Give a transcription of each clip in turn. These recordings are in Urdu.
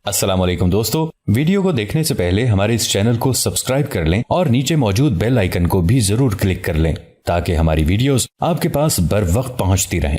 السلام علیکم دوستو، ویڈیو کو دیکھنے سے پہلے ہمارے اس چینل کو سبسکرائب کر لیں اور نیچے موجود بیل آئیکن کو بھی ضرور کلک کر لیں تاکہ ہماری ویڈیوز آپ کے پاس بر وقت پہنچتی رہیں۔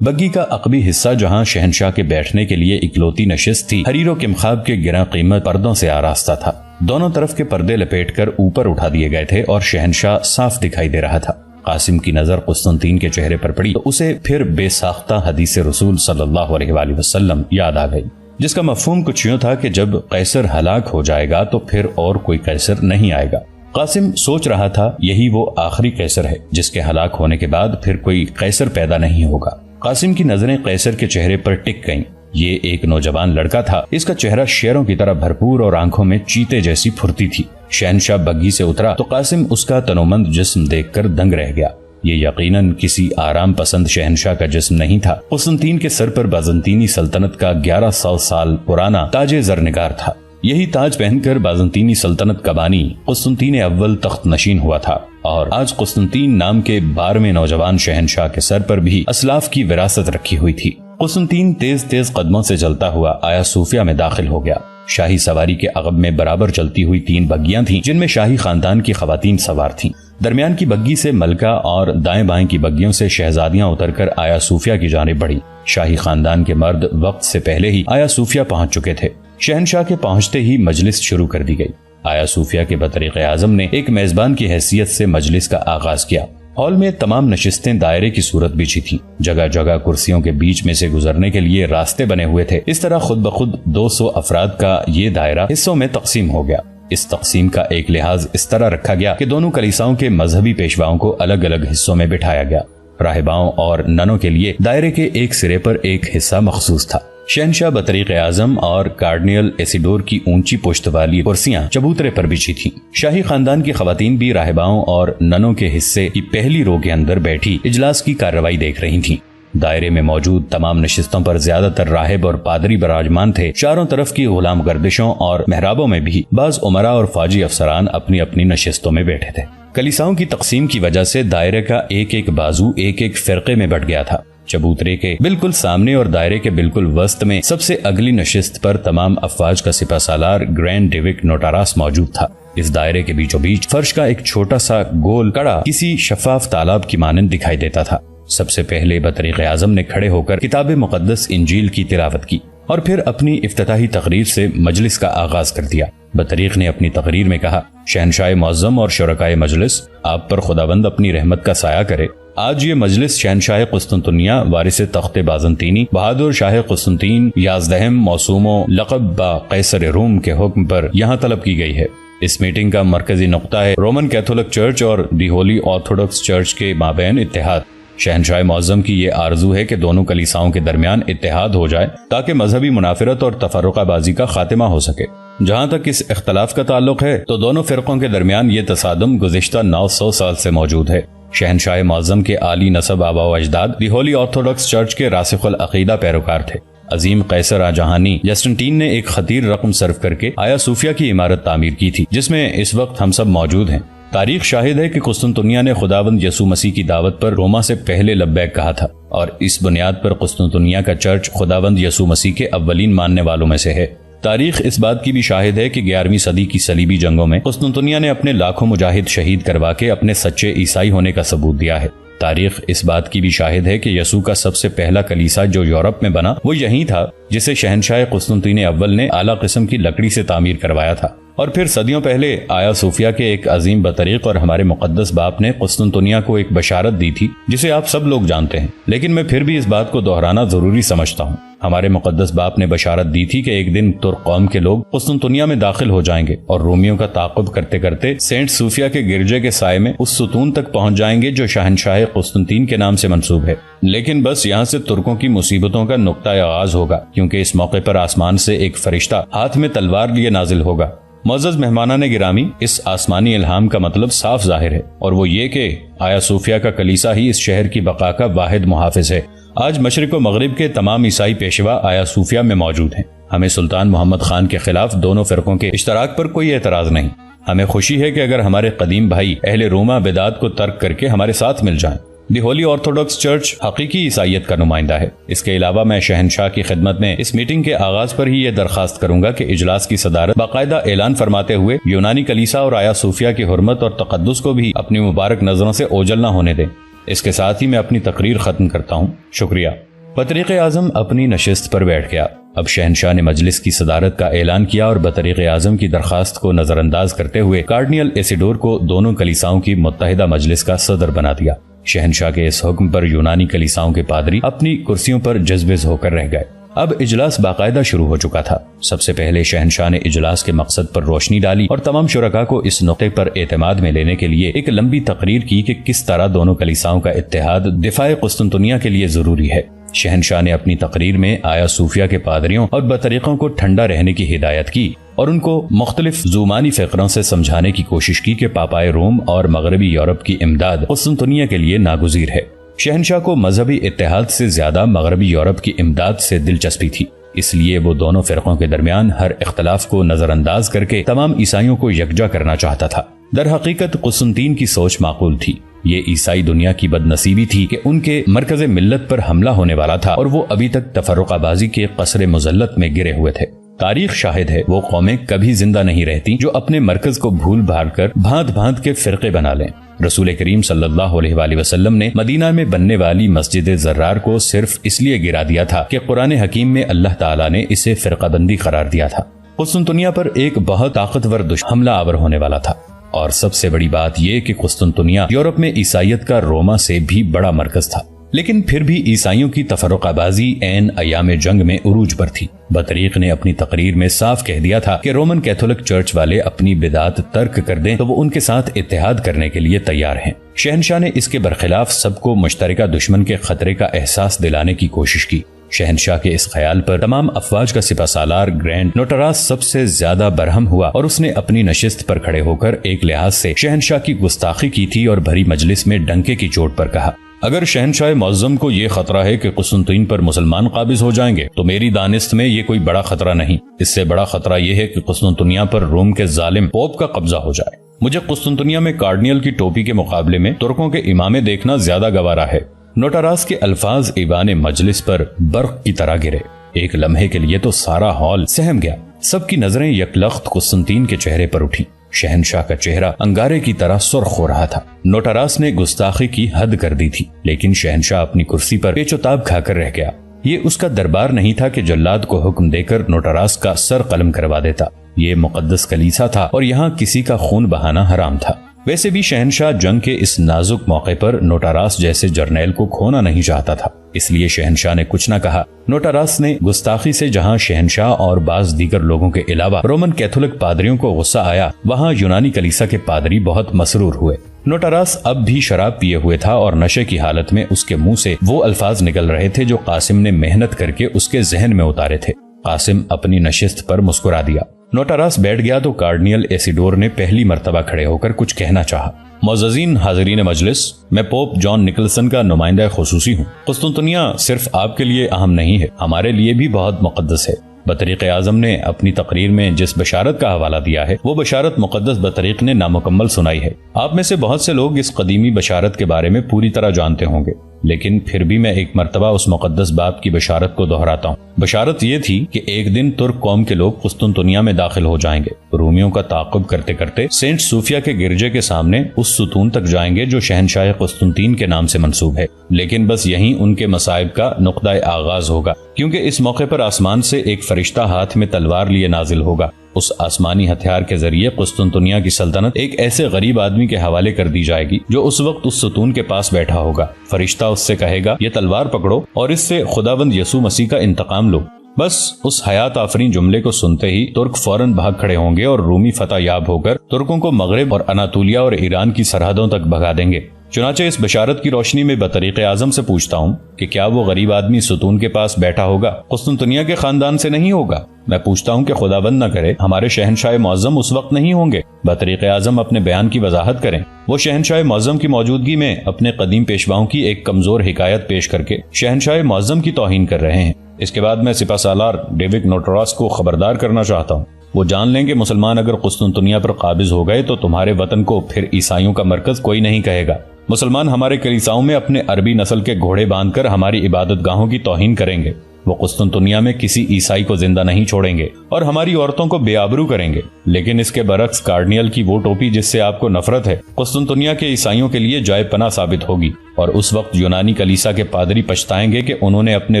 بگی کا عقبی حصہ جہاں شہنشاہ کے بیٹھنے کے لیے اکلوتی نشست تھی، حریر و کمخاب کے گراں قیمت پردوں سے آراستہ تھا۔ دونوں طرف کے پردے لپیٹ کر اوپر اٹھا دیے گئے تھے اور شہنشاہ صاف دکھائی دے رہا تھا۔ قاسم کی نظر قسطنطین کے چہرے پر پڑی تو اسے پھر بے ساختہ حدیث رسول صلی اللہ علیہ وآلہ وسلم یاد آ گئی، جس کا مفہوم کچھ یوں تھا کہ جب قیصر ہلاک ہو جائے گا تو پھر اور کوئی قیصر نہیں آئے گا۔ قاسم سوچ رہا تھا یہی وہ آخری قیصر ہے جس کے ہلاک ہونے کے بعد پھر کوئی قیصر پیدا نہیں ہوگا۔ قاسم کی نظریں قیصر کے چہرے پر ٹک گئیں۔ یہ ایک نوجوان لڑکا تھا، اس کا چہرہ شیروں کی طرح بھرپور اور آنکھوں میں چیتے جیسی پھرتی تھی۔ شہنشاہ بگی سے اترا تو قاسم اس کا تنومند جسم دیکھ کر دنگ رہ گیا۔ یہ یقیناً کسی آرام پسند شہنشاہ کا جسم نہیں تھا۔ قسطنطین کے سر پر بازنطینی سلطنت کا 1100 سال پرانا تاج زرنگار تھا۔ یہی تاج پہن کر بازنطینی سلطنت کا بانی قسطنطین اول تخت نشین ہوا تھا، اور آج قسطنطین نام کے 12ویں نوجوان شہنشاہ کے سر پر بھی اسلاف کی وراثت رکھی ہوئی تھی۔ قسطنطین تیز تیز قدموں سے چلتا ہوا آیا صوفیہ میں داخل ہو گیا۔ شاہی سواری کے عقب میں برابر چلتی ہوئی 3 بگیاں تھیں جن میں شاہی خاندان کی خواتین سوار تھیں۔ درمیان کی بگی سے ملکہ اور دائیں بائیں کی بگیوں سے شہزادیاں اتر کر آیا صوفیہ کی جانب بڑھی۔ شاہی خاندان کے مرد وقت سے پہلے ہی آیا صوفیہ پہنچ چکے تھے۔ شہنشاہ کے پہنچتے ہی مجلس شروع کر دی گئی۔ آیا صوفیہ کے بطریق اعظم نے ایک میزبان کی حیثیت سے مجلس کا آغاز کیا۔ ہال میں تمام نشستیں دائرے کی صورت بچھی تھیں۔ جگہ جگہ کرسیوں کے بیچ میں سے گزرنے کے لیے راستے بنے ہوئے تھے۔ اس طرح خود بخود 200 افراد کا یہ دائرہ حصوں میں تقسیم ہو گیا۔ اس تقسیم کا ایک لحاظ اس طرح رکھا گیا کہ دونوں کلیساؤں کے مذہبی پیشواؤں کو الگ الگ حصوں میں بٹھایا گیا۔ راہباؤں اور ننوں کے لیے دائرے کے ایک سرے پر ایک حصہ مخصوص تھا۔ شہنشاہ بطریق اعظم اور کارڈینل ایسیڈور کی اونچی پشت والی کرسیاں چبوترے پر بچھی تھیں۔ شاہی خاندان کی خواتین بھی راہباؤں اور ننوں کے حصے کی پہلی رو کے اندر بیٹھی اجلاس کی کارروائی دیکھ رہی تھیں۔ دائرے میں موجود تمام نشستوں پر زیادہ تر راہب اور پادری براجمان تھے۔ چاروں طرف کی غلام گردشوں اور محرابوں میں بھی بعض امراء اور فاجی افسران اپنی اپنی نشستوں میں بیٹھے تھے۔ کلیساؤں کی تقسیم کی وجہ سے دائرے کا ایک ایک بازو ایک ایک فرقے میں بٹ گیا تھا۔ چبوترے کے بالکل سامنے اور دائرے کے بالکل وسط میں سب سے اگلی نشست پر تمام افواج کا سپہ سالار گرینڈ ڈیوک نوٹاراس موجود تھا۔ اس دائرے کے بیچوں بیچ فرش کا ایک چھوٹا سا گول کڑا کسی شفاف تالاب کی مانند دکھائی دیتا تھا۔ سب سے پہلے بطریق اعظم نے کھڑے ہو کر کتاب مقدس انجیل کی تلاوت کی اور پھر اپنی افتتاحی تقریر سے مجلس کا آغاز کر دیا۔ بطریق نے اپنی تقریر میں کہا، شہنشاہ معظم اور شرکائے مجلس، آپ پر خداوند اپنی رحمت کا سایہ کرے۔ آج یہ مجلس شہنشاہ قسطنطنیہ وارث تخت بازنطینی بہادر شاہ قسطنطین 11 موسوم و لقب با قیصر روم کے حکم پر یہاں طلب کی گئی ہے۔ اس میٹنگ کا مرکزی نقطہ ہے رومن کیتھولک چرچ اور دی ہولی آرتھوڈکس چرچ کے مابین اتحاد۔ شہنشاہ معظم کی یہ آرزو ہے کہ دونوں کلیساؤں کے درمیان اتحاد ہو جائے تاکہ مذہبی منافرت اور تفرقہ بازی کا خاتمہ ہو سکے۔ جہاں تک اس اختلاف کا تعلق ہے تو دونوں فرقوں کے درمیان یہ تصادم گزشتہ 900 سال سے موجود ہے۔ شہنشاہ معظم کے عالی نسب آبا و اجداد دی ہولی آرتھوڈکس چرچ کے راسخ العقیدہ پیروکار تھے۔ عظیم قیصر آجہانی جسٹنٹین نے ایک خطیر رقم صرف کر کے آیا صوفیہ کی عمارت تعمیر کی تھی، جس میں اس وقت ہم سب موجود ہیں۔ تاریخ شاہد ہے کہ قسطنطنیہ نے خداوند یسوع مسیح کی دعوت پر روما سے پہلے لبیک کہا تھا، اور اس بنیاد پر قسطنطنیہ کا چرچ خداوند یسوع مسیح کے اولین ماننے والوں میں سے ہے۔ تاریخ اس بات کی بھی شاہد ہے کہ 11ویں صدی کی صلیبی جنگوں میں قسطنطنیہ نے اپنے لاکھوں مجاہد شہید کروا کے اپنے سچے عیسائی ہونے کا ثبوت دیا ہے۔ تاریخ اس بات کی بھی شاہد ہے کہ یسوع کا سب سے پہلا کلیسا جو یورپ میں بنا وہ یہی تھا جسے شہنشاہ قسطنطین اول نے اعلیٰ قسم کی لکڑی سے تعمیر کروایا تھا۔ اور پھر صدیوں پہلے آیا صوفیہ کے ایک عظیم بطریق اور ہمارے مقدس باپ نے قسطنطنیہ کو ایک بشارت دی تھی جسے آپ سب لوگ جانتے ہیں، لیکن میں پھر بھی اس بات کو دہرانا ضروری سمجھتا ہوں۔ ہمارے مقدس باپ نے بشارت دی تھی کہ ایک دن ترک قوم کے لوگ قسطنطنیہ میں داخل ہو جائیں گے اور رومیوں کا تعاقب کرتے کرتے سینٹ صوفیہ کے گرجے کے سائے میں اس ستون تک پہنچ جائیں گے جو شہنشاہ قسطنطین کے نام سے منسوب ہے۔ لیکن بس یہاں سے ترکوں کی مصیبتوں کا نقطہ آغاز ہوگا، کیونکہ اس موقع پر آسمان سے ایک فرشتہ ہاتھ میں تلوار لیے نازل ہوگا۔ معزز مہمانان گرامی، اس آسمانی الہام کا مطلب صاف ظاہر ہے، اور وہ یہ کہ آیا صوفیہ کا کلیسا ہی اس شہر کی بقا کا واحد محافظ ہے۔ آج مشرق و مغرب کے تمام عیسائی پیشوا آیا صوفیہ میں موجود ہیں۔ ہمیں سلطان محمد خان کے خلاف دونوں فرقوں کے اشتراک پر کوئی اعتراض نہیں۔ ہمیں خوشی ہے کہ اگر ہمارے قدیم بھائی اہل روما بدعت کو ترک کر کے ہمارے ساتھ مل جائیں، دی ہولی آرتھوڈاکس چرچ حقیقی عیسائیت کا نمائندہ ہے۔ اس کے علاوہ میں شہنشاہ کی خدمت میں اس میٹنگ کے آغاز پر ہی یہ درخواست کروں گا کہ اجلاس کی صدارت باقاعدہ اعلان فرماتے ہوئے یونانی کلیسا اور آیا صوفیہ کی حرمت اور تقدس کو بھی اپنی مبارک نظروں سے اوجھل نہ ہونے دیں۔ اس کے ساتھ ہی میں اپنی تقریر ختم کرتا ہوں۔ شکریہ۔ بطریق اعظم اپنی نشست پر بیٹھ گیا۔ اب شہنشاہ نے مجلس کی صدارت کا اعلان کیا اور بطریق اعظم کی درخواست کو نظر انداز کرتے ہوئے کارڈینل ایسیڈور کو دونوں کلیساؤں کی متحدہ مجلس کا صدر بنا دیا۔ شہنشاہ کے اس حکم پر یونانی کلیساؤں کے پادری اپنی کرسیوں پر جذبز ہو کر رہ گئے۔ اب اجلاس باقاعدہ شروع ہو چکا تھا۔ سب سے پہلے شہنشاہ نے اجلاس کے مقصد پر روشنی ڈالی اور تمام شرکاء کو اس نقطے پر اعتماد میں لینے کے لیے ایک لمبی تقریر کی کہ کس طرح دونوں کلیساؤں کا اتحاد دفاع قسطنطنیہ کے لیے ضروری ہے۔ شہنشاہ نے اپنی تقریر میں آیا صوفیہ کے پادریوں اور بطریقوں کو ٹھنڈا رہنے کی ہدایت کی اور ان کو مختلف زومانی فقروں سے سمجھانے کی کوشش کی کہ پاپائے روم اور مغربی یورپ کی امداد قسطنطنیہ کے لیے ناگزیر ہے۔ شہنشاہ کو مذہبی اتحاد سے زیادہ مغربی یورپ کی امداد سے دلچسپی تھی، اس لیے وہ دونوں فرقوں کے درمیان ہر اختلاف کو نظر انداز کر کے تمام عیسائیوں کو یکجا کرنا چاہتا تھا۔ در حقیقت قسطنطین کی سوچ معقول تھی۔ یہ عیسائی دنیا کی بد نصیبی تھی کہ ان کے مرکز ملت پر حملہ ہونے والا تھا اور وہ ابھی تک تفرقہ بازی کے قصر مذلت میں گرے ہوئے تھے۔ تاریخ شاہد ہے وہ قومیں کبھی زندہ نہیں رہتی جو اپنے مرکز کو بھول بھال کر بھانت بھانت کے فرقے بنا لیں۔ رسول کریم صلی اللہ علیہ وآلہ وسلم نے مدینہ میں بننے والی مسجد زرار کو صرف اس لیے گرا دیا تھا کہ قرآن حکیم میں اللہ تعالیٰ نے اسے فرقہ بندی قرار دیا تھا۔ قسطنطنیہ پر ایک بہت طاقتور حملہ آور ہونے والا تھا، اور سب سے بڑی بات یہ کہ قسطنطنیہ یورپ میں عیسائیت کا روما سے بھی بڑا مرکز تھا، لیکن پھر بھی عیسائیوں کی تفرقہ بازی عین ایام جنگ میں عروج پر تھی۔ بطریق نے اپنی تقریر میں صاف کہہ دیا تھا کہ رومن کیتھولک چرچ والے اپنی بدعات ترک کر دیں تو وہ ان کے ساتھ اتحاد کرنے کے لیے تیار ہیں۔ شہنشاہ نے اس کے برخلاف سب کو مشترکہ دشمن کے خطرے کا احساس دلانے کی کوشش کی۔ شہنشاہ کے اس خیال پر تمام افواج کا سپہ سالار گرینڈ نوٹراس سب سے زیادہ برہم ہوا اور اس نے اپنی نشست پر کھڑے ہو کر ایک لحاظ سے شہنشاہ کی گستاخی کی تھی اور بھری مجلس میں ڈنکے کی چوٹ پر کہا، اگر شہنشاہ معظم کو یہ خطرہ ہے کہ قسطنطین پر مسلمان قابض ہو جائیں گے تو میری دانست میں یہ کوئی بڑا خطرہ نہیں۔ اس سے بڑا خطرہ یہ ہے کہ قسطنطنیہ پر روم کے ظالم پوپ کا قبضہ ہو جائے۔ مجھے قسطنطنیہ میں کارڈینل کی ٹوپی کے مقابلے میں ترکوں کے امامے دیکھنا زیادہ گوارا ہے۔ نوٹاراس کے الفاظ ایوان مجلس پر برق کی طرح گرے۔ ایک لمحے کے لیے تو سارا ہال سہم گیا۔ سب کی نظریں یکلخت قسطنطین کے چہرے پر اٹھی۔ شہنشاہ کا چہرہ انگارے کی طرح سرخ ہو رہا تھا۔ نوٹاراس نے گستاخی کی حد کر دی تھی، لیکن شہنشاہ اپنی کرسی پر پیچ و تاب کھا کر رہ گیا۔ یہ اس کا دربار نہیں تھا کہ جلاد کو حکم دے کر نوٹاراس کا سر قلم کروا دیتا۔ یہ مقدس کلیسا تھا اور یہاں کسی کا خون بہانا حرام تھا۔ ویسے بھی شہنشاہ جنگ کے اس نازک موقع پر نوٹاراس جیسے جرنیل کو کھونا نہیں چاہتا تھا، اس لیے شہنشاہ نے کچھ نہ کہا۔ نوٹاراس نے گستاخی سے جہاں شہنشاہ اور بعض دیگر لوگوں کے علاوہ رومن کیتھولک پادریوں کو غصہ آیا، وہاں یونانی کلیسا کے پادری بہت مسرور ہوئے۔ نوٹاراس اب بھی شراب پیے ہوئے تھا اور نشے کی حالت میں اس کے منہ سے وہ الفاظ نکل رہے تھے جو قاسم نے محنت کر کے اس کے ذہن میں اتارے تھے۔ قاسم اپنی نشست پر مسکرا دیا۔ نوٹاراس بیٹھ گیا تو کارڈینل ایسیڈور نے پہلی مرتبہ کھڑے ہو کر کچھ کہنا چاہا۔ معززین حاضرین مجلس، میں پوپ جان نکلسن کا نمائندہ خصوصی ہوں۔ قسطنطنیہ صرف آپ کے لیے اہم نہیں ہے، ہمارے لیے بھی بہت مقدس ہے۔ بطریق اعظم نے اپنی تقریر میں جس بشارت کا حوالہ دیا ہے وہ بشارت مقدس بطریق نے نامکمل سنائی ہے۔ آپ میں سے بہت سے لوگ اس قدیمی بشارت کے بارے میں پوری طرح جانتے ہوں گے، لیکن پھر بھی میں ایک مرتبہ اس مقدس باب کی بشارت کو دہراتا ہوں۔ بشارت یہ تھی کہ ایک دن ترک قوم کے لوگ قسطنطنیہ میں داخل ہو جائیں گے۔ رومیوں کا تعاقب کرتے کرتے سینٹ صوفیہ کے گرجے کے سامنے اس ستون تک جائیں گے جو شہنشاہ قسطنطین کے نام سے منسوب ہے، لیکن بس یہیں ان کے مصائب کا نقطہ آغاز ہوگا، کیونکہ اس موقع پر آسمان سے ایک فرشتہ ہاتھ میں تلوار لیے نازل ہوگا۔ اس آسمانی ہتھیار کے ذریعے قسطنطنیہ کی سلطنت ایک ایسے غریب آدمی کے حوالے کر دی جائے گی جو اس وقت اس ستون کے پاس بیٹھا ہوگا۔ فرشتہ اس سے کہے گا، یہ تلوار پکڑو اور اس سے خداوند یسوع مسیح کا انتقام لو۔ بس اس حیات آفرین جملے کو سنتے ہی ترک فوراً بھاگ کھڑے ہوں گے اور رومی فتح یاب ہو کر ترکوں کو مغرب اور اناطولیہ اور ایران کی سرحدوں تک بھگا دیں گے۔ چنانچہ اس بشارت کی روشنی میں بطریق اعظم سے پوچھتا ہوں کہ کیا وہ غریب آدمی ستون کے پاس بیٹھا ہوگا قسطنطنیہ کے خاندان سے نہیں ہوگا؟ میں پوچھتا ہوں کہ خداوند نہ کرے ہمارے شہنشاہ معظم اس وقت نہیں ہوں گے۔ بطریق اعظم اپنے بیان کی وضاحت کریں۔ وہ شہنشاہ معظم کی موجودگی میں اپنے قدیم پیشواؤں کی ایک کمزور حکایت پیش کر کے شہنشاہ معظم کی توہین کر رہے ہیں۔ اس کے بعد میں سپہ سالار ڈیوک نوٹراس کو خبردار کرنا چاہتا ہوں، وہ جان لیں کہ مسلمان اگر قسطنطنیہ پر قابض ہو گئے تو تمہارے وطن کو پھر عیسائیوں کا مرکز کوئی نہیں کہے گا۔ مسلمان ہمارے کلیساؤں میں اپنے عربی نسل کے گھوڑے باندھ کر ہماری عبادت گاہوں کی توہین کریں گے، وہ قسطنطنیہ میں کسی عیسائی کو زندہ نہیں چھوڑیں گے اور ہماری عورتوں کو بے آبرو کریں گے۔ لیکن اس کے برعکس کارڈینل کی وہ ٹوپی جس سے آپ کو نفرت ہے قسطنطنیہ کے عیسائیوں کے لیے جائے پناہ ثابت ہوگی، اور اس وقت یونانی کلیسا کے پادری پچھتائیں گے کہ انہوں نے اپنے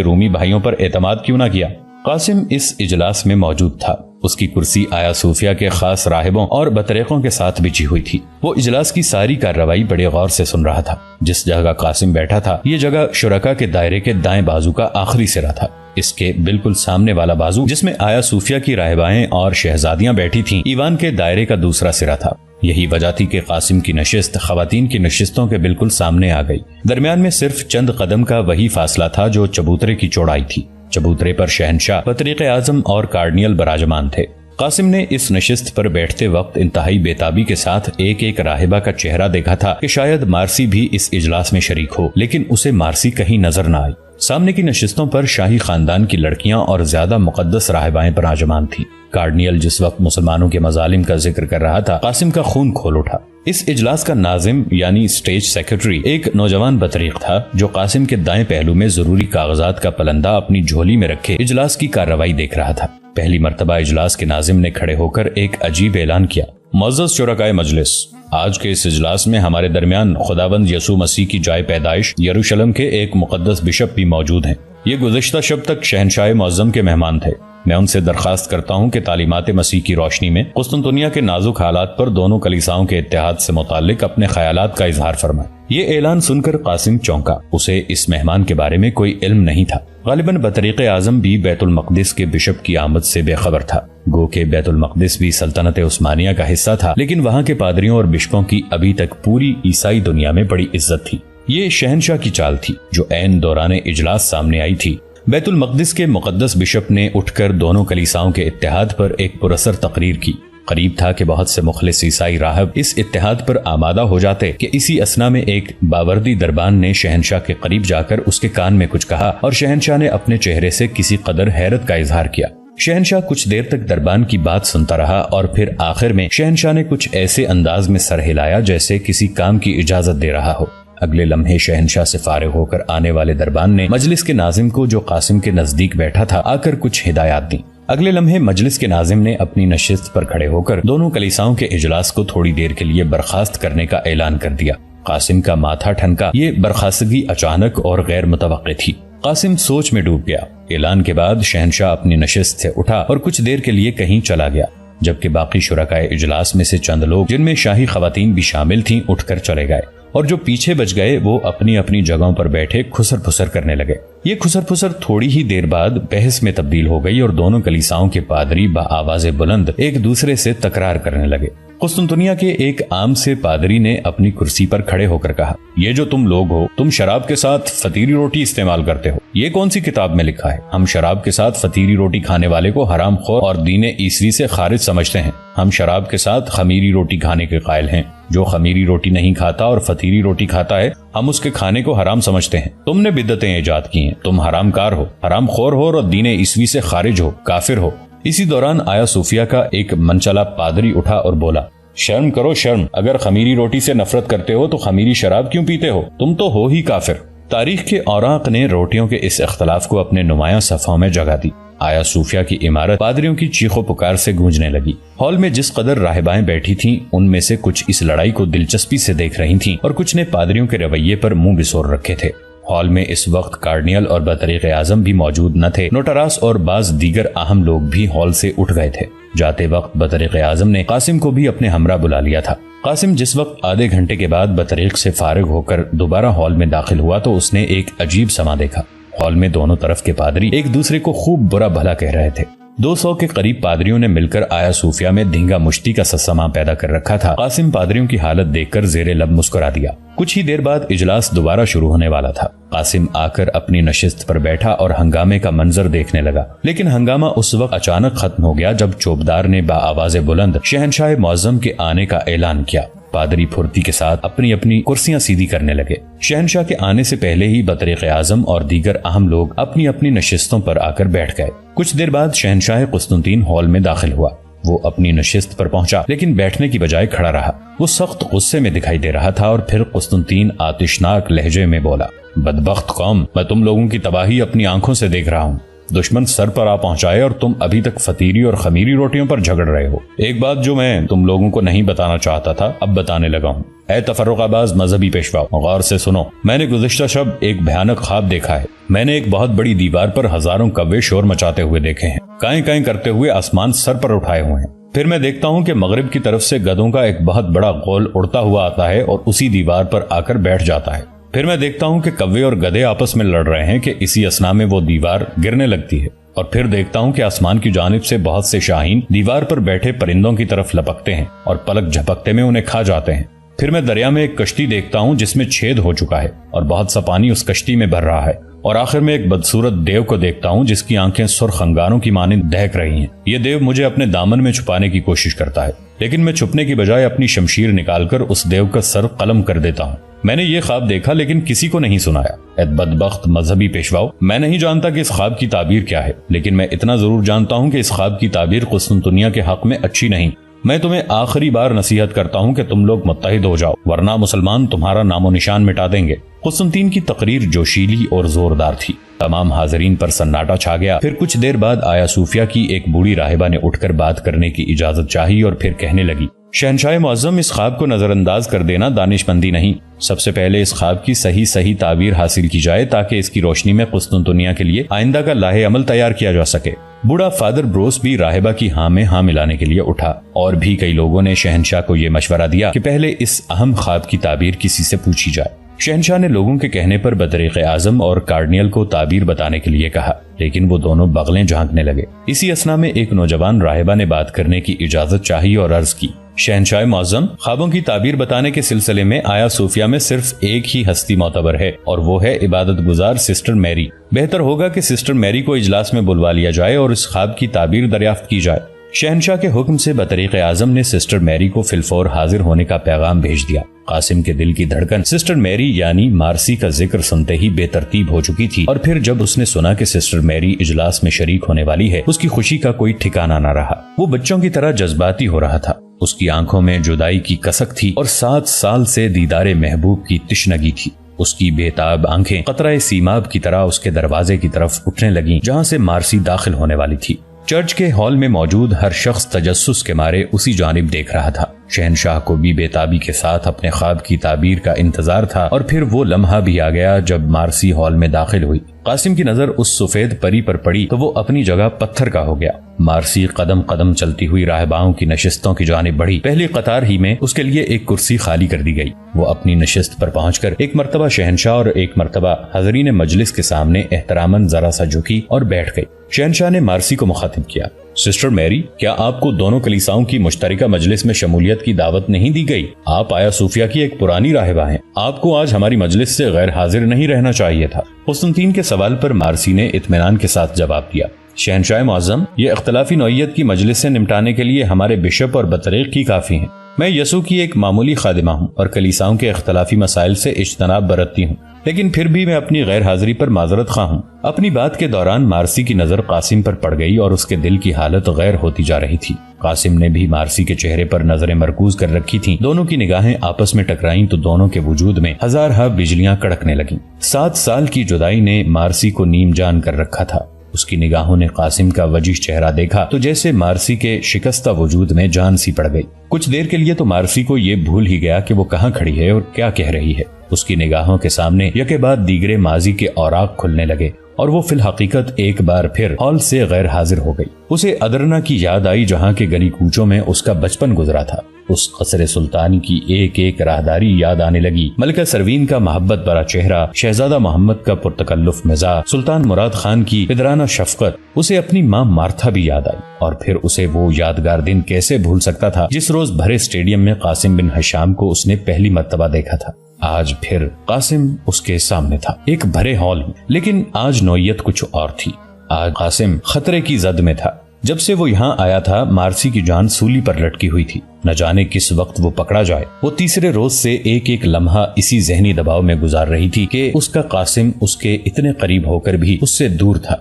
رومی بھائیوں پر اعتماد کیوں نہ کیا۔ قاسم اس اجلاس میں موجود تھا۔ اس کی کرسی آیا صوفیہ کے خاص راہبوں اور بطریقوں کے ساتھ بچھی ہوئی تھی۔ وہ اجلاس کی ساری کارروائی بڑے غور سے سن رہا تھا۔ جس جگہ قاسم بیٹھا تھا یہ جگہ شرکا کے دائرے کے دائیں بازو کا آخری سرا تھا۔ اس کے بالکل سامنے والا بازو جس میں آیا صوفیہ کی راہبائیں اور شہزادیاں بیٹھی تھیں ایوان کے دائرے کا دوسرا سرا تھا۔ یہی وجہ تھی کہ قاسم کی نشست خواتین کی نشستوں کے بالکل سامنے آ گئی۔ درمیان میں صرف چند قدم کا وہی فاصلہ تھا جو چبوترے کی چوڑائی تھی۔ چبوترے پر شہنشاہ، بطریق اعظم اور کارڈینل براجمان تھے۔ قاسم نے اس نشست پر بیٹھتے وقت انتہائی بےتابی کے ساتھ ایک ایک راہبہ کا چہرہ دیکھا تھا کہ شاید مارسی بھی اس اجلاس میں شریک ہو، لیکن اسے مارسی کہیں نظر نہ آئی۔ سامنے کی نشستوں پر شاہی خاندان کی لڑکیاں اور زیادہ مقدس راہبائیں براجمان تھیں۔ کارڈینل جس وقت مسلمانوں کے مظالم کا ذکر کر رہا تھا، قاسم کا خون کھول اٹھا۔ اس اجلاس کا ناظم یعنی سٹیج سیکرٹری ایک نوجوان بطریق تھا جو قاسم کے دائیں پہلو میں ضروری کاغذات کا پلندہ اپنی جھولی میں رکھے اجلاس کی کارروائی دیکھ رہا تھا۔ پہلی مرتبہ اجلاس کے ناظم نے کھڑے ہو کر ایک عجیب اعلان کیا۔ معزز شرکائے مجلس، آج کے اس اجلاس میں ہمارے درمیان خداوند یسوع مسیح کی جائے پیدائش یروشلم کے ایک مقدس بشپ بھی موجود ہیں۔ یہ گزشتہ شب تک شہنشاہ معظم کے مہمان تھے۔ میں ان سے درخواست کرتا ہوں کہ تعلیمات مسیح کی روشنی میں قسطنطنیہ کے نازک حالات پر دونوں کلیساؤں کے اتحاد سے متعلق اپنے خیالات کا اظہار فرمائیں۔ یہ اعلان سن کر قاسم چونکا۔ اسے اس مہمان کے بارے میں کوئی علم نہیں تھا۔ غالباً بطریق اعظم بھی بیت المقدس کے بشپ کی آمد سے بے خبر تھا۔ گو کہ بیت المقدس بھی سلطنت عثمانیہ کا حصہ تھا، لیکن وہاں کے پادریوں اور بشپوں کی ابھی تک پوری عیسائی دنیا میں بڑی عزت تھی۔ یہ شہنشاہ کی چال تھی جو عین دوران اجلاس سامنے آئی تھی۔ بیت المقدس کے مقدس بشپ نے اٹھ کر دونوں کلیساؤں کے اتحاد پر ایک پراثر تقریر کی۔ قریب تھا کہ بہت سے مخلص عیسائی راہب اس اتحاد پر آمادہ ہو جاتے کہ اسی اثنا میں ایک باوردی دربان نے شہنشاہ کے قریب جا کر اس کے کان میں کچھ کہا اور شہنشاہ نے اپنے چہرے سے کسی قدر حیرت کا اظہار کیا۔ شہنشاہ کچھ دیر تک دربان کی بات سنتا رہا اور پھر آخر میں شہنشاہ نے کچھ ایسے انداز میں سر ہلایا جیسے کسی کام کی اجازت دے رہا ہو۔ اگلے لمحے شہنشاہ سے فارغ ہو کر آنے والے دربان نے مجلس کے ناظم کو جو قاسم کے نزدیک بیٹھا تھا آ کر کچھ ہدایات دیں۔ اگلے لمحے مجلس کے ناظم نے اپنی نشست پر کھڑے ہو کر دونوں کلیساؤں کے اجلاس کو تھوڑی دیر کے لیے برخاست کرنے کا اعلان کر دیا۔ قاسم کا ماتھا ٹھنکا۔ یہ برخاستگی اچانک اور غیر متوقع تھی۔ قاسم سوچ میں ڈوب گیا۔ اعلان کے بعد شہنشاہ اپنی نشست سے اٹھا اور کچھ دیر کے لیے کہیں چلا گیا، جبکہ باقی شرکائے اجلاس میں سے چند لوگ جن میں شاہی خواتین بھی شامل تھیں اٹھ کر چلے گئے، اور جو پیچھے بچ گئے وہ اپنی اپنی جگہوں پر بیٹھے کھسر پھسر کرنے لگے۔ یہ کھسر پھسر تھوڑی ہی دیر بعد بحث میں تبدیل ہو گئی اور دونوں کلیساؤں کے پادری بآواز بلند ایک دوسرے سے تکرار کرنے لگے۔ قسطنطنیہ کے ایک عام سے پادری نے اپنی کرسی پر کھڑے ہو کر کہا، یہ جو تم لوگ ہو، تم شراب کے ساتھ فطیری روٹی استعمال کرتے ہو۔ یہ کون سی کتاب میں لکھا ہے؟ ہم شراب کے ساتھ فطیری روٹی کھانے والے کو حرام خور اور دین عیسوی سے خارج سمجھتے ہیں۔ ہم شراب کے ساتھ خمیری روٹی کھانے کے قائل ہیں۔ جو خمیری روٹی نہیں کھاتا اور فطیری روٹی کھاتا ہے، ہم اس کے کھانے کو حرام سمجھتے ہیں۔ تم نے بدعتیں ایجاد کی ہیں، تم حرام کار ہو، حرام خور ہو اور دین عیسوی سے خارج ہو، کافر ہو۔ اسی دوران آیا صوفیہ کا ایک منچلا پادری اٹھا اور بولا، شرم کرو شرم، اگر خمیری روٹی سے نفرت کرتے ہو تو خمیری شراب کیوں پیتے ہو؟ تم تو ہو ہی کافر۔ تاریخ کے اوراق نے روٹیوں کے اس اختلاف کو اپنے نمایاں صفحوں میں جگہ دی۔ آیا صوفیہ کی عمارت پادریوں کی چیخو پکار سے گونجنے لگی۔ ہال میں جس قدر راہبائیں بیٹھی تھیں ان میں سے کچھ اس لڑائی کو دلچسپی سے دیکھ رہی تھیں اور کچھ نے پادریوں کے رویے پر منہ بسور رکھے تھے۔ ہال میں اس وقت کارڈینل اور بطریق اعظم بھی موجود نہ تھے۔ نوٹراس اور بعض دیگر اہم لوگ بھی ہال سے اٹھ گئے تھے۔ جاتے وقت بطریق اعظم نے قاسم کو بھی اپنے ہمراہ بلا لیا تھا۔ قاسم جس وقت آدھے گھنٹے کے بعد بطریق سے فارغ ہو کر دوبارہ ہال میں داخل ہوا تو اس نے ایک عجیب سما دیکھا۔ ہال میں دونوں طرف کے پادری ایک دوسرے کو خوب برا بھلا کہہ رہے تھے۔ 200 کے قریب پادریوں نے مل کر آیا صوفیہ میں دھینگا مشتی کا سسما پیدا کر رکھا تھا۔ قاسم پادریوں کی حالت دیکھ کر زیر لب مسکرا دیا۔ کچھ ہی دیر بعد اجلاس دوبارہ شروع ہونے والا تھا۔ قاسم آ کر اپنی نشست پر بیٹھا اور ہنگامے کا منظر دیکھنے لگا، لیکن ہنگامہ اس وقت اچانک ختم ہو گیا جب چوبدار نے بآواز بلند شہنشاہ معظم کے آنے کا اعلان کیا۔ پادری پھرتی کے ساتھ اپنی اپنی کرسیاں سیدھی کرنے لگے۔ شہنشاہ کے آنے سے پہلے ہی بطریق اعظم اور دیگر اہم لوگ اپنی اپنی نشستوں پر آ کر بیٹھ گئے۔ کچھ دیر بعد شہنشاہ قسطنطین ہال میں داخل ہوا۔ وہ اپنی نشست پر پہنچا لیکن بیٹھنے کی بجائے کھڑا رہا۔ وہ سخت غصے میں دکھائی دے رہا تھا اور پھر قسطنطین آتشناک لہجے میں بولا، بدبخت قوم، میں تم لوگوں کی تباہی اپنی آنکھوں سے دیکھ رہا ہوں۔ دشمن سر پر آ پہنچائے اور تم ابھی تک فطیری اور خمیری روٹیوں پر جھگڑ رہے ہو۔ ایک بات جو میں تم لوگوں کو نہیں بتانا چاہتا تھا اب بتانے لگا ہوں۔ اے تفرقہ باز مذہبی پیشواؤ، غور سے سنو۔ میں نے گزشتہ شب ایک بھیانک خواب دیکھا ہے۔ میں نے ایک بہت بڑی دیوار پر ہزاروں کوے شور مچاتے ہوئے دیکھے ہیں، کائیں کائیں کرتے ہوئے آسمان سر پر اٹھائے ہوئے ہیں۔ پھر میں دیکھتا ہوں کہ مغرب کی طرف سے گدھوں کا ایک بہت بڑا غول اڑتا ہوا آتا ہے اور اسی دیوار پر آ کر بیٹھ جاتا ہے۔ پھر میں دیکھتا ہوں کہ کوے اور گدھے آپس میں لڑ رہے ہیں کہ اسی اثنا میں وہ دیوار گرنے لگتی ہے، اور پھر دیکھتا ہوں کہ آسمان کی جانب سے بہت سے شاہین دیوار پر بیٹھے پرندوں کی طرف لپکتے ہیں اور پلک جھپکتے میں انہیں کھا جاتے ہیں۔ پھر میں دریا میں ایک کشتی دیکھتا ہوں جس میں چھید ہو چکا ہے اور بہت سا پانی اس کشتی میں بھر رہا ہے، اور آخر میں ایک بدصورت دیو کو دیکھتا ہوں جس کی آنکھیں سرخ انگاروں کی مانند دہک رہی ہیں۔ یہ دیو مجھے اپنے دامن میں چھپانے کی کوشش کرتا ہے، لیکن میں چھپنے کی بجائے اپنی شمشیر نکال کر اس دیو کا سر قلم کر دیتا ہوں۔ میں نے یہ خواب دیکھا لیکن کسی کو نہیں سنایا۔ اے بدبخت مذہبی پیشواؤ، میں نہیں جانتا کہ اس خواب کی تعبیر کیا ہے، لیکن میں اتنا ضرور جانتا ہوں کہ اس خواب کی تعبیر قسطنطنیہ کے حق میں اچھی نہیں۔ میں تمہیں آخری بار نصیحت کرتا ہوں کہ تم لوگ متحد ہو جاؤ، ورنہ مسلمان تمہارا نام و نشان مٹا دیں گے۔ قسطنطین کی تقریر جوشیلی اور زوردار تھی۔ تمام حاضرین پر سناٹا چھا گیا۔ پھر کچھ دیر بعد آیا صوفیہ کی ایک بوڑھی راہبہ نے اٹھ کر بات کرنے کی اجازت چاہی اور پھر کہنے لگی، شہنشاہ معظم، اس خواب کو نظر انداز کر دینا دانش مندی نہیں۔ سب سے پہلے اس خواب کی صحیح تعبیر حاصل کی جائے تاکہ اس کی روشنی میں قسطنطنیہ کے لیے آئندہ کا لاہ عمل تیار کیا جا سکے۔ بوڑھا فادر بروس بھی راہبہ کی ہاں میں ہاں ملانے کے لیے اٹھا، اور بھی کئی لوگوں نے شہنشاہ کو یہ مشورہ دیا کہ پہلے اس اہم خواب کی تعبیر کسی سے پوچھی جائے۔ شہنشاہ نے لوگوں کے کہنے پر بطریق اعظم اور کارڈینل کو تعبیر بتانے کے لیے کہا، لیکن وہ دونوں بغلیں جھانکنے لگے۔ اسی اثنا میں ایک نوجوان راہبہ نے بات کرنے کی اجازت چاہی اور عرض کی، شہنشاہ معظم، خوابوں کی تعبیر بتانے کے سلسلے میں آیا صوفیہ میں صرف ایک ہی ہستی معتبر ہے، اور وہ ہے عبادت گزار سسٹر میری۔ بہتر ہوگا کہ سسٹر میری کو اجلاس میں بلوا لیا جائے اور اس خواب کی تعبیر دریافت کی جائے۔ شہنشاہ کے حکم سے بطریق اعظم نے سسٹر میری کو فی الفور حاضر ہونے کا پیغام بھیج دیا۔ قاسم کے دل کی دھڑکن سسٹر میری یعنی مارسی کا ذکر سنتے ہی بے ترتیب ہو چکی تھی، اور پھر جب اس نے سنا کہ سسٹر میری اجلاس میں شریک ہونے والی ہے، اس کی خوشی کا کوئی ٹھکانہ نہ رہا۔ وہ بچوں کی طرح جذباتی ہو رہا تھا۔ اس کی آنکھوں میں جدائی کی کسک تھی اور 7 سال سے دیدار محبوب کی تشنگی تھی۔ اس کی بے تاب آنکھیں قطرہ سیماب کی طرح اس کے دروازے کی طرف اٹھنے لگیں جہاں سے مارسی داخل ہونے والی تھی۔ چرچ کے ہال میں موجود ہر شخص تجسس کے مارے اسی جانب دیکھ رہا تھا۔ شہنشاہ کو بھی بے تابی کے ساتھ اپنے خواب کی تعبیر کا انتظار تھا، اور پھر وہ لمحہ بھی آ گیا جب مارسی ہال میں داخل ہوئی۔ قاسم کی نظر اس سفید پری پر پڑی تو وہ اپنی جگہ پتھر کا ہو گیا۔ مارسی قدم قدم چلتی ہوئی راہباؤں کی نشستوں کی جانب بڑھی۔ پہلی قطار ہی میں اس کے لیے ایک کرسی خالی کر دی گئی۔ وہ اپنی نشست پر پہنچ کر ایک مرتبہ شہنشاہ اور ایک مرتبہ حاضرین مجلس کے سامنے احتراماً ذرا سا جھکی اور بیٹھ گئی۔ شہنشاہ نے مارسی کو مخاطب کیا، سسٹر میری، کیا آپ کو دونوں کلیساؤں کی مشترکہ مجلس میں شمولیت کی دعوت نہیں دی گئی؟ آپ آیا صوفیہ کی ایک پرانی راہبہ ہیں، آپ کو آج ہماری مجلس سے غیر حاضر نہیں رہنا چاہیے تھا۔ قسطنطین کے سوال پر مارسی نے اطمینان کے ساتھ جواب دیا، شہنشاہ معظم، یہ اختلافی نوعیت کی مجلس سے نمٹانے کے لیے ہمارے بشپ اور بطریق ہی کافی ہیں۔ میں یسوع کی ایک معمولی خادمہ ہوں اور کلیساؤں کے اختلافی مسائل سے اجتناب برتتی ہوں، لیکن پھر بھی میں اپنی غیر حاضری پر معذرت خواہ ہوں۔ اپنی بات کے دوران مارسی کی نظر قاسم پر پڑ گئی اور اس کے دل کی حالت غیر ہوتی جا رہی تھی۔ قاسم نے بھی مارسی کے چہرے پر نظریں مرکوز کر رکھی تھیں۔ دونوں کی نگاہیں آپس میں ٹکرائیں تو دونوں کے وجود میں ہزارہا بجلیاں کڑکنے لگیں۔ 7 سال کی جدائی نے مارسی کو نیم جان کر رکھا تھا۔ اس کی نگاہوں نے قاسم کا وجیح چہرہ دیکھا تو جیسے مارسی کے شکستہ وجود میں جان سی پڑ گئی۔ کچھ دیر کے لیے تو مارسی کو یہ بھول ہی گیا کہ وہ کہاں کھڑی ہے اور کیا کہہ رہی ہے۔ اس کی نگاہوں کے سامنے یکے بعد دیگرے ماضی کے اوراق کھلنے لگے اور وہ فی الحقیقت ایک بار پھر ہال سے غیر حاضر ہو گئی۔ اسے ادرنا کی یاد آئی جہاں کے گلی کوچوں میں اس کا بچپن گزرا تھا۔ اس قصر سلطانی کی ایک ایک راہداری یاد آنے لگی۔ ملکہ سروین کا محبت بھرا چہرہ، شہزادہ محمد کا پرتکلف مزاج، سلطان مراد خان کی پدرانہ شفقت، اسے اپنی ماں مارتھا بھی یاد آئی۔ اور پھر اسے وہ یادگار دن کیسے بھول سکتا تھا جس روز بھرے اسٹیڈیم میں قاسم بن حشام کو اس نے پہلی مرتبہ دیکھا تھا۔ آج پھر قاسم اس کے سامنے تھا، ایک بھرے ہال میں، لیکن آج نوعیت کچھ اور تھی۔ آج قاسم خطرے کی زد میں تھا۔ جب سے وہ یہاں آیا تھا مارسی کی جان سولی پر لٹکی ہوئی تھی، نہ جانے کس وقت وہ پکڑا جائے۔ وہ تیسرے روز سے ایک ایک لمحہ اسی ذہنی دباؤ میں گزار رہی تھی کہ اس کا قاسم اس کے اتنے قریب ہو کر بھی اس سے دور تھا۔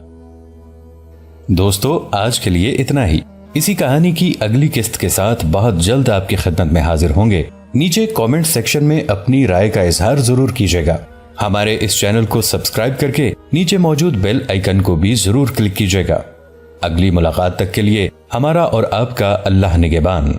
دوستو، آج کے لیے اتنا ہی۔ اسی کہانی کی اگلی قسط کے ساتھ بہت جلد آپ کی خدمت میں حاضر ہوں گے۔ نیچے کامنٹ سیکشن میں اپنی رائے کا اظہار ضرور کیجیے گا۔ ہمارے اس چینل کو سبسکرائب کر کے نیچے موجود بیل آئیکن کو بھی ضرور کلک کیجیے گا۔ اگلی ملاقات تک کے لیے ہمارا اور آپ کا اللہ نگہبان۔